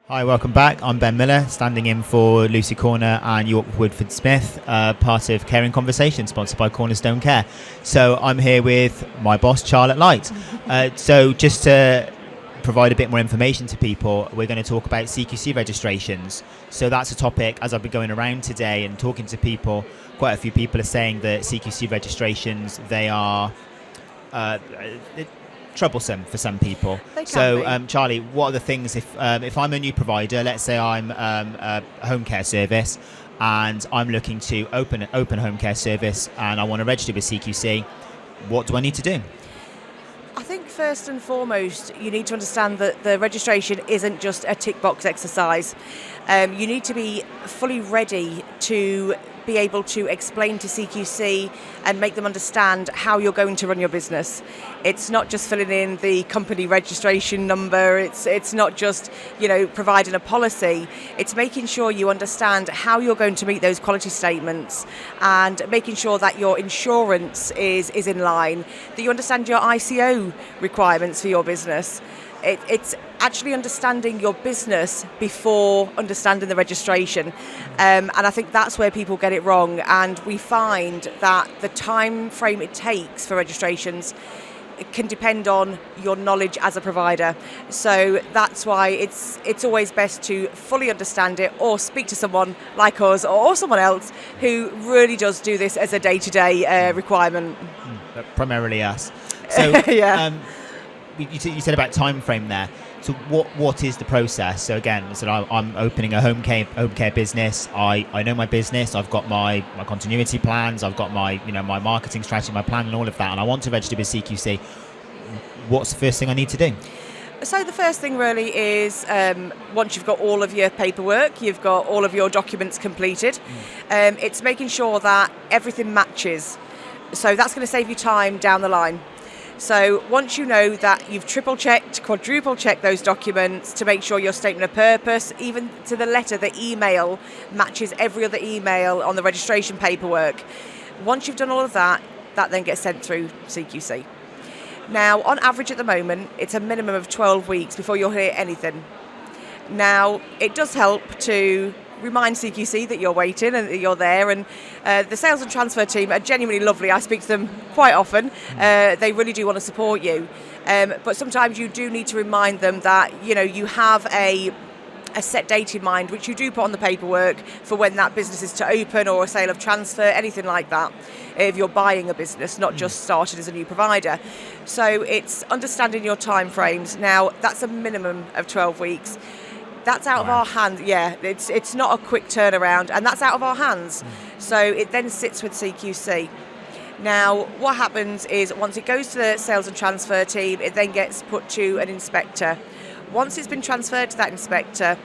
Hi, welcome back. I'm Ben Miller, standing in for Lucy Corner and York Woodford Smith, part of Caring Conversation, sponsored by Cornerstone Care. So I'm here with my boss, Charlotte Light. So just to provide a bit more information to people, we're going to talk about CQC registrations. So that's a topic, as I've been going around today and talking to people, quite a few people are saying that CQC registrations, they are troublesome for some people. So Charlie, what are the things if I'm a new provider, let's say I'm a home care service and I'm looking to open home care service and I want to register with CQC, what do I need to do? I think first and foremost, you need to understand that the registration isn't just a tick box exercise. You need to be fully ready to be able to explain to CQC and make them understand how you're going to run your business. It's not just filling in the company registration number, it's not just, providing a policy. It's making sure you understand how you're going to meet those quality statements and making sure that your insurance is in line, that you understand your ICO requirements for your business. It's actually understanding your business before understanding the registration. And I think that's where people get it wrong. And we find that the time frame it takes for registrations can depend on your knowledge as a provider. So that's why it's always best to fully understand it or speak to someone like us or someone else who really does do this as a day-to-day requirement. Primarily us. So yeah. You said about time frame there. So what is the process? So again, I'm opening a home care business. I know my business. I've got my continuity plans. I've got my my marketing strategy, my plan, and all of that. And I want to register with CQC. What's the first thing I need to do? So the first thing really is once you've got all of your paperwork, you've got all of your documents completed. It's making sure that everything matches. So that's going to save you time down the line. So once you know that you've triple-checked, quadruple-checked those documents to make sure your statement of purpose, even to the letter, the email, matches every other email on the registration paperwork. Once you've done all of that, that then gets sent through CQC. Now, on average at the moment, it's a minimum of 12 weeks before you'll hear anything. Now, it does help to remind CQC that you're waiting and that you're there, and the sales and transfer team are genuinely lovely. I speak to them quite often. They really do want to support you, but sometimes you do need to remind them that you have a set date in mind, which you do put on the paperwork for when that business is to open or a sale of transfer, anything like that, if you're buying a business, not just started as a new provider. So it's understanding your time frames. Now, that's a minimum of 12 weeks. That's out of our hands. Yeah, it's not a quick turnaround, and that's out of our hands. So it then sits with CQC. Now, what happens is once it goes to the sales and transfer team, it then gets put to an inspector. Once it's been transferred to that inspector,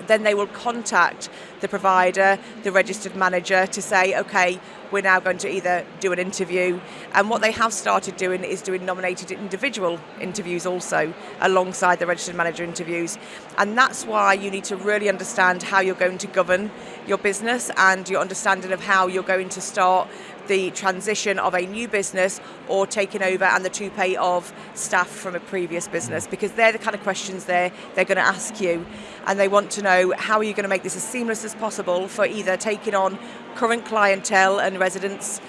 then they will contact the provider, the registered manager, to say, okay, we're now going to either do an interview, and what they have started doing is doing nominated individual interviews also alongside the registered manager interviews. And that's why you need to really understand how you're going to govern your business and your understanding of how you're going to start the transition of a new business or taking over and the toupee of staff from a previous business, because they're the kind of questions they're going to ask you, and they want to know how are you going to make this as seamless as possible for either taking on current clientele and residents,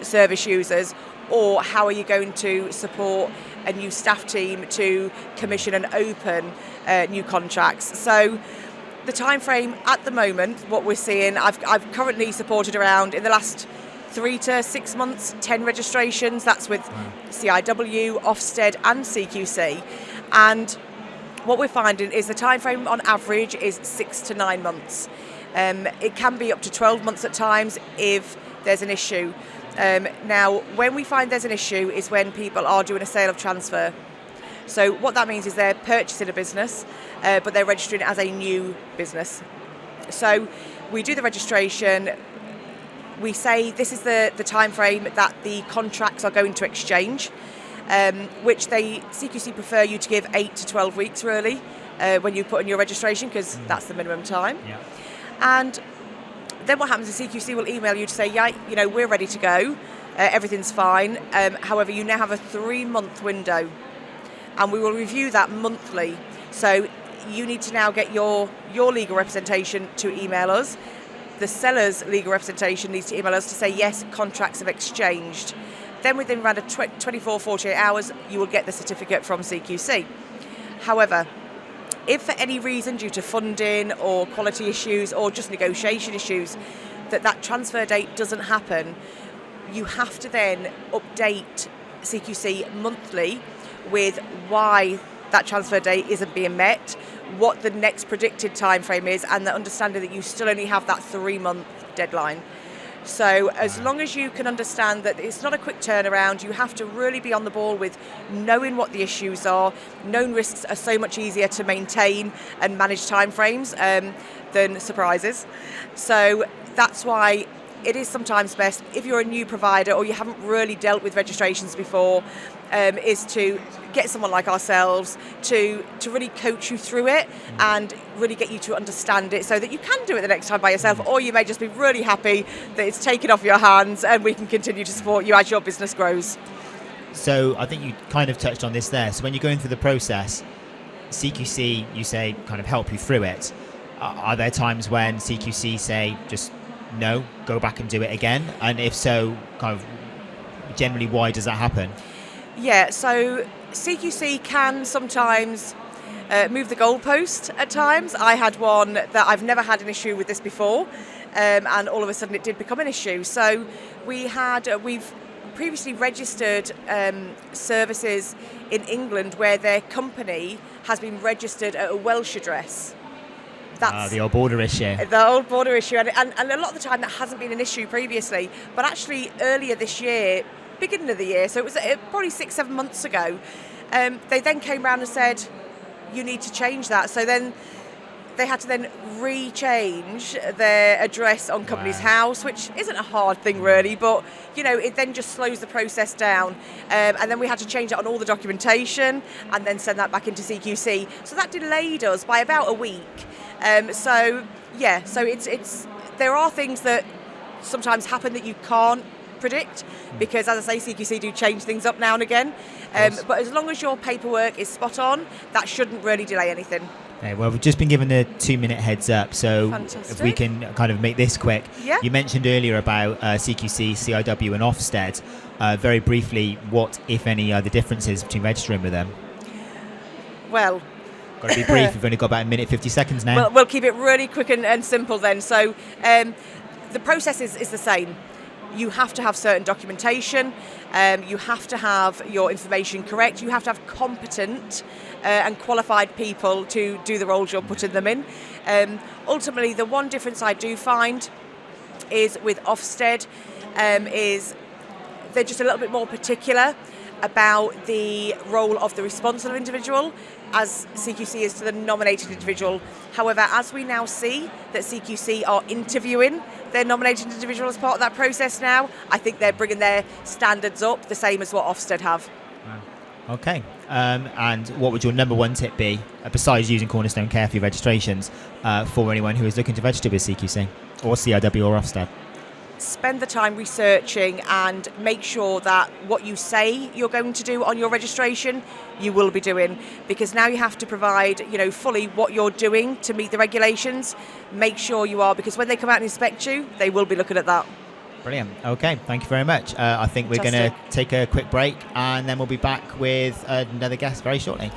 service users, or how are you going to support a new staff team to commission and open new contracts. So the time frame at the moment, what we're seeing, I've currently supported around, in the last 3 to 6 months, 10 registrations. That's with CIW, Ofsted and CQC. And what we're finding is the time frame on average is 6 to 9 months. It can be up to 12 months at times if there's an issue. Now, when we find there's an issue is when people are doing a sale of transfer. So what that means is they're purchasing a business, but they're registering it as a new business. So we do the registration. We say this is the time frame that the contracts are going to exchange, which CQC prefer you to give 8 to 12 weeks really when you put in your registration, because that's the minimum time. Yeah. And then what happens is CQC will email you to say, we're ready to go, everything's fine. However, you now have a 3-month window, and we will review that monthly. So you need to now get your legal representation to email us. The seller's legal representation needs to email us to say, yes, contracts have exchanged. Then within around 24, 48 hours, you will get the certificate from CQC. However, if for any reason, due to funding or quality issues or just negotiation issues, that transfer date doesn't happen, you have to then update CQC monthly with why that transfer date isn't being met, what the next predicted time frame is, and the understanding that you still only have that 3-month deadline. So as long as you can understand that it's not a quick turnaround, you have to really be on the ball with knowing what the issues are. Known risks are so much easier to maintain and manage timeframes than surprises. So that's why it is sometimes best, if you're a new provider or you haven't really dealt with registrations before, is to get someone like ourselves to really coach you through it and really get you to understand it so that you can do it the next time by yourself, or you may just be really happy that it's taken off your hands and we can continue to support you as your business grows. So I think you kind of touched on this there. So when you're going through the process, CQC, you say, kind of help you through it. Are there times when CQC say, just no, go back and do it again? And if so, kind of generally, why does that happen? Yeah, so CQC can sometimes move the goalpost at times. I had one that I've never had an issue with this before, and all of a sudden it did become an issue. So we've previously registered services in England where their company has been registered at a Welsh address. That's the old border issue. The old border issue, and a lot of the time that hasn't been an issue previously. But actually earlier this year, beginning of the year, so it was probably 6-7 months ago, they then came round and said, you need to change that. So then they had to then re-change their address on company's house, which isn't a hard thing really, but it then just slows the process down. And then we had to change it on all the documentation and then send that back into CQC. So that delayed us by about a week. So it's there are things that sometimes happen that you can't predict, because as I say, CQC do change things up now and again. But as long as your paperwork is spot on, that shouldn't really delay anything. Okay, well, we've just been given a 2-minute heads up, so Fantastic. If we can kind of make this quick. Yeah. You mentioned earlier about CQC, CIW and Ofsted. Very briefly, what, if any, are the differences between registering with them? Well, got to be brief. We've only got about 1-50 seconds now. We'll keep it really quick and simple then. So the process is the same. You have to have certain documentation, you have to have your information correct, you have to have competent and qualified people to do the roles you're putting them in. Ultimately, the one difference I do find is with Ofsted is they're just a little bit more particular about the role of the responsible individual, as CQC is to the nominated individual. However, as we now see that CQC are interviewing their nominated individual as part of that process now, I think they're bringing their standards up, the same as what Ofsted have. Wow. Okay. And what would your number one tip be, besides using Cornerstone Care for your registrations, for anyone who is looking to register with CQC or CIW or Ofsted? Spend the time researching and make sure that what you say you're going to do on your registration, you will be doing, because now you have to provide, fully what you're doing to meet the regulations. Make sure you are, because when they come out and inspect you, they will be looking at that. Brilliant. Okay, thank you very much. I think we're going to take a quick break and then we'll be back with another guest very shortly.